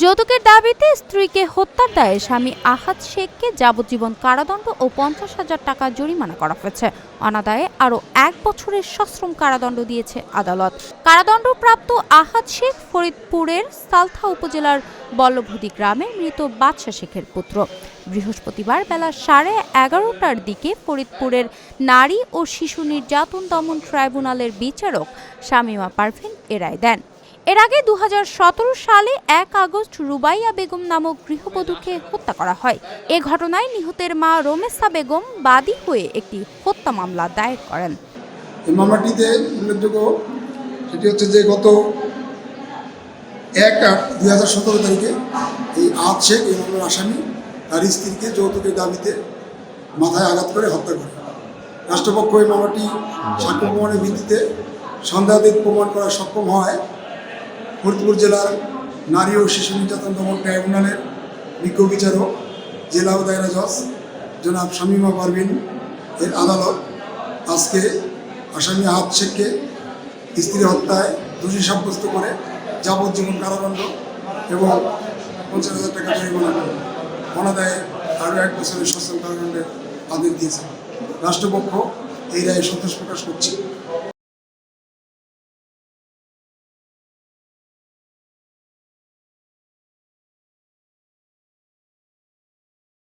যৌতুকের দাবিতে স্ত্রীকে হত্যার দায়ে স্বামী আহাদ শেখকে যাবজ্জীবন কারাদণ্ড ও 50,000 টাকা জরিমানা করা হয়েছে। অনাদায়ে আরও 1 বছরের সশ্রম কারাদণ্ড দিয়েছে আদালত। কারাদণ্ডপ্রাপ্ত আহাদ শেখ ফরিদপুরের সালথা উপজেলার বল্লভদী গ্রামের মৃত বাদশা শেখের পুত্র। বৃহস্পতিবার বেলা 11:30টার দিকে ফরিদপুরের নারী ও শিশু নির্যাতন দমন ট্রাইব্যুনালের বিচারক শামীমা পারভীন এ রায় দেন। এর আগে 2017 সালে 1 আগস্ট রুবাইয়া বেগম নামক গৃহবধূকে হত্যা করা হয়। এ ঘটনায় নিহতের মা রোমেসা বেগম বাদী হয়ে একটি হত্যা মামলা দায়ের করেন। এই মামলাটিতে উল্লেখযোগ্য সেটি হচ্ছে যে গত 1/8/2017 তারিখে এই আহাদ শেখ এই মামলার আসামি তার স্ত্রীকে যৌতুকের দাবিতে মাথায় আঘাত করে হত্যা করে। রাষ্ট্রপক্ষ এই মামলাটি সাক্ষ্য প্রমাণের ভিত্তিতে সন্দেহাতীত প্রমাণ করা সক্ষম হয় ফরিদপুর জেলার নারী ও শিশু নির্যাতন দমন ট্রাইব্যুনালের বিজ্ঞ বিচারক জেলা ও দায়রা জজ জনাব শামীমা পারভীন এর আদালত আজকে আসামি আহাদ শেখকে স্ত্রী হত্যায় দোষী সাব্যস্ত করে যাবজ্জীবন কারাদণ্ড এবং 50,000 টাকা জরিমানা করে অনাদায়ে আরও 1 বছরের সশ্রম কারাদণ্ডের আদেশ দিয়েছে। রাষ্ট্রপক্ষ এই রায়ে সন্তোষ প্রকাশ করছে।